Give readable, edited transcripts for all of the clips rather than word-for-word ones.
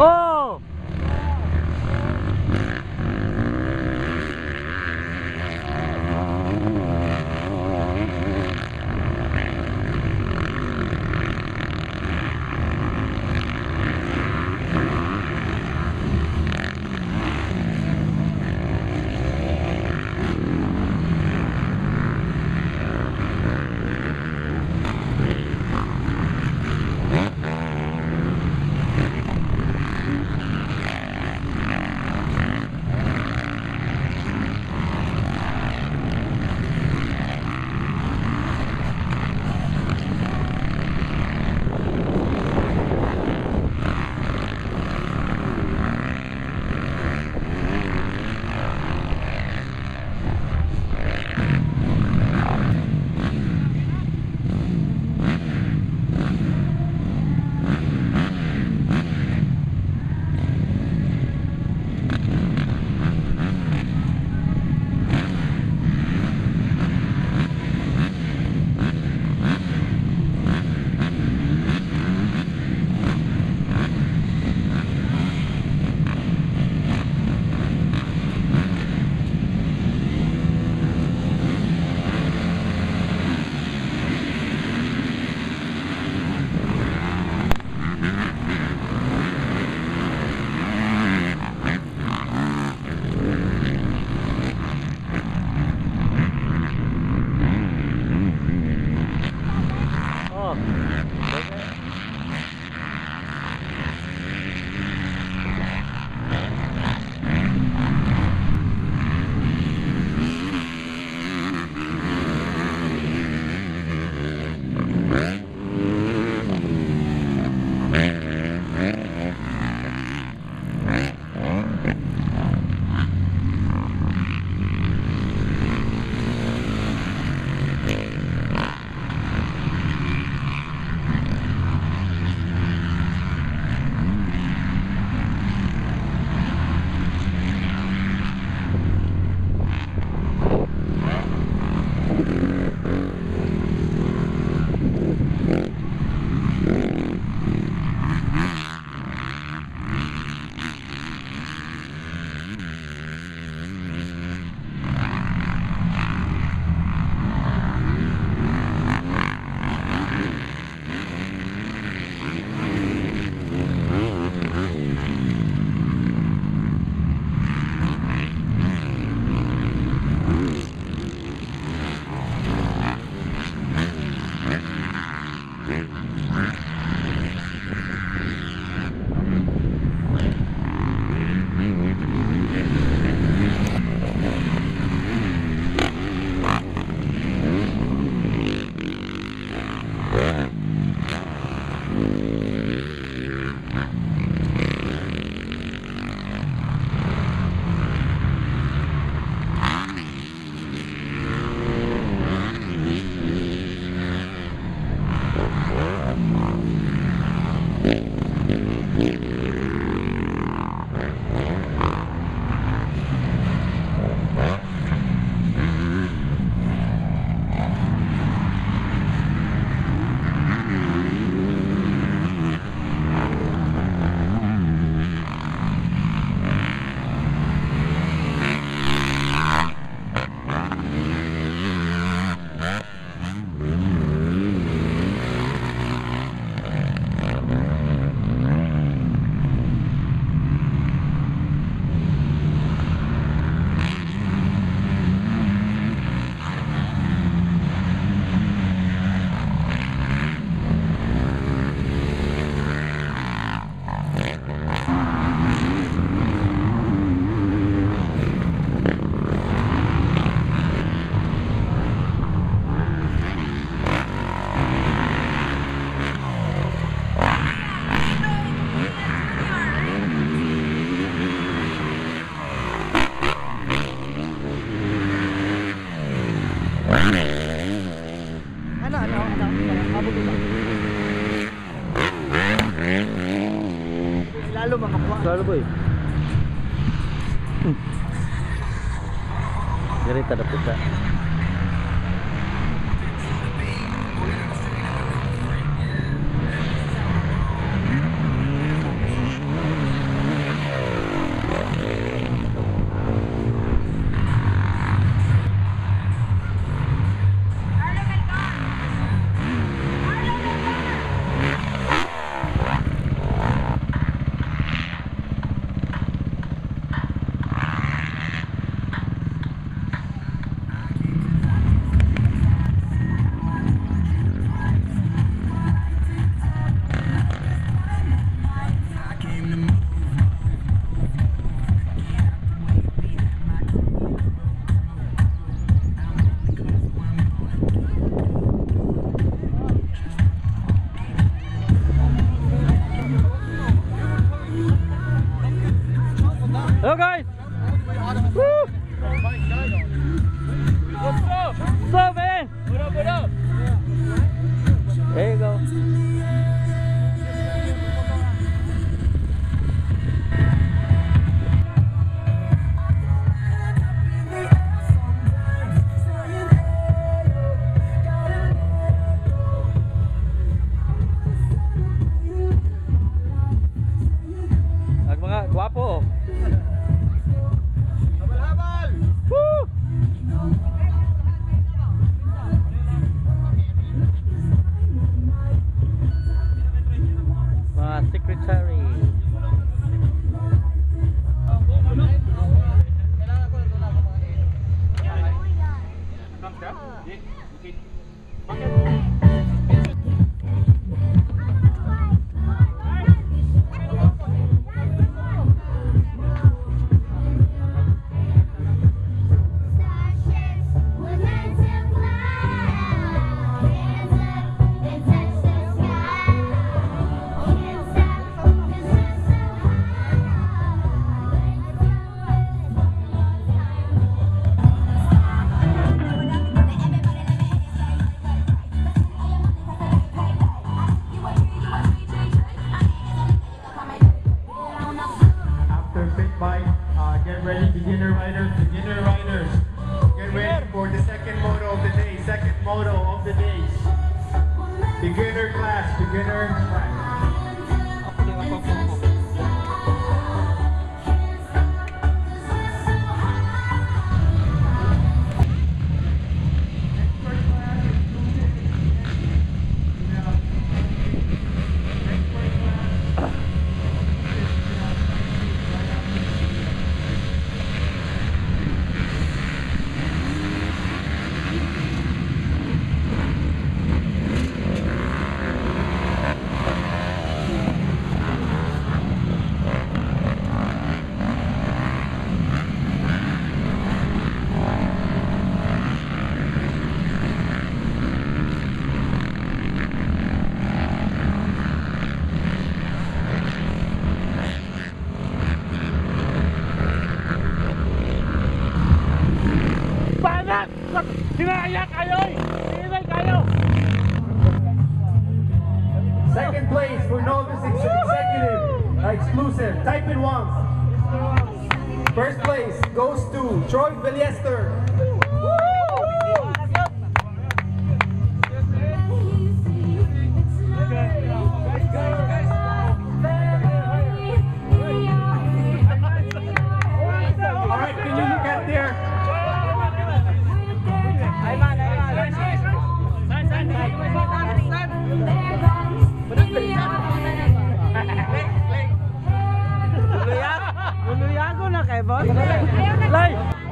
Oh! Selalu boy. Jadi tak ada pita. Hello guys! Woo! What's up man? What up? There you go. Ang mga gwapo. Secretary. Get ready, beginner riders, get ready for the second moto of the day, beginner class. Second place for Novus Executive Exclusive. Type it once. First place goes to Troy Villester. Alright, can you look at there?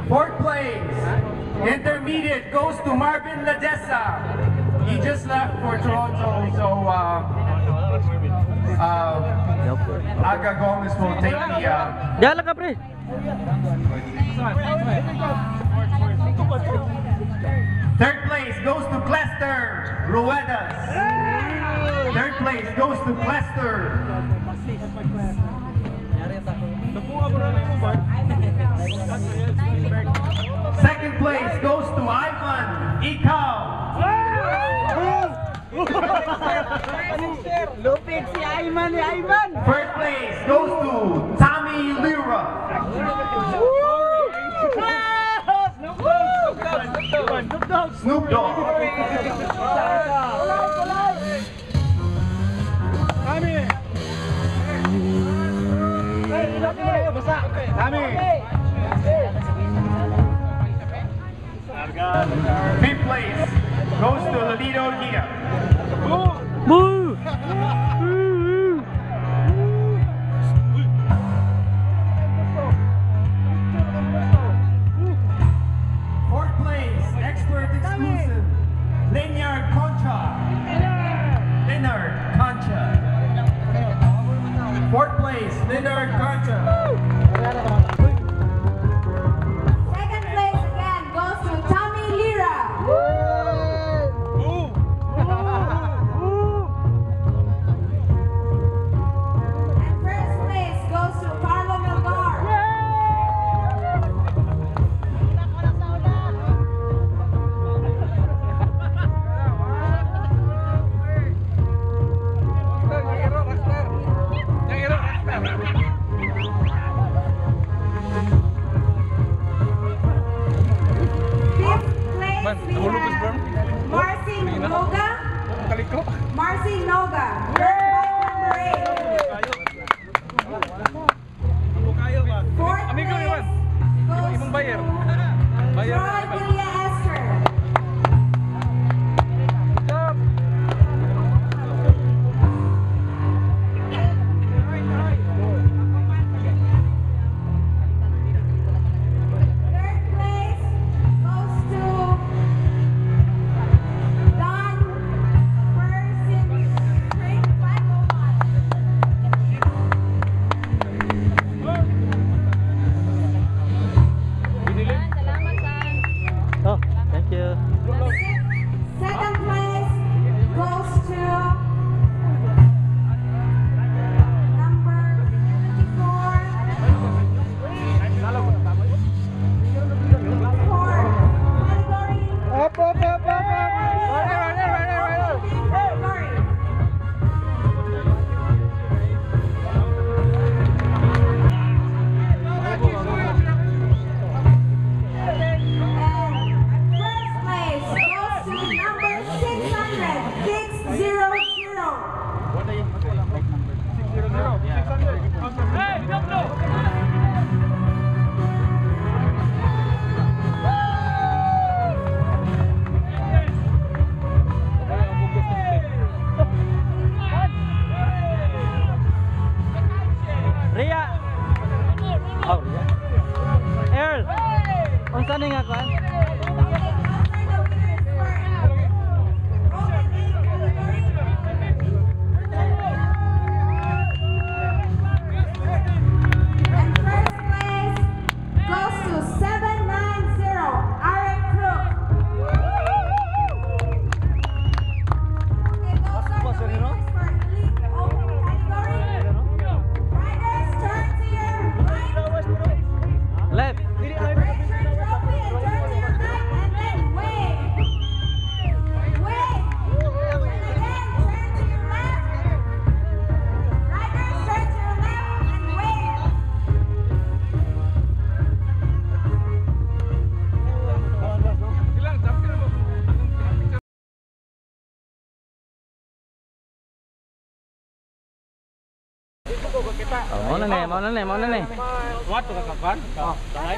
Fourth place, intermediate goes to Marvin Ladesa. He just left for Toronto, so Aga Gomez will take the. Diyan ka pre. Third place goes to Clester Ruedas. Third place goes to Clester. Second place goes to Ivan Ikaw. Lupig si Ayman ni Ayman. First place goes to Tommy Lira. Snoop Dogg. Fifth place goes to Lolito Gia. Boo! Fourth place, expert exclusive, Leonard Concha. Leonard Concha. Fourth place, Leonard Concha. Second place again goes to Tommy Lira. And first place goes to Carlo Melgar. Fifth place we have Marcy Noga. Marcy Noga. Number 8. Fourth place goes to Troy Julia Esther. Third place goes to Don Persin Spring 501. Oh, thank you. Second place goes to number 54. Fourth category. Category. And first place goes to number 600. 600. Hey, no. Ria. Oh, Ria. Earl. Unsa ni nga kwan? And first place goes to 790, Eric Crook. Okay, those are the winners for elite open category. Riders, turn to your right. Left. Raise your trophy and turn to your right, and then wave. Wave. And again, turn to your left. Riders, turn to your left and wave. Oh, mau na ni. Ano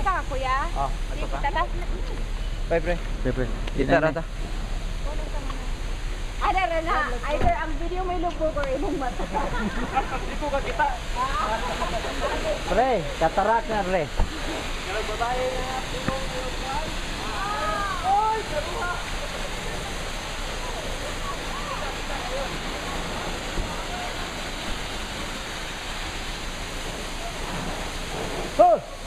ka, kuya? Tata? Pre. Kita rata. Ada na. Either ang video may lubog or imong mata. Pre, katarak na pre. Oh!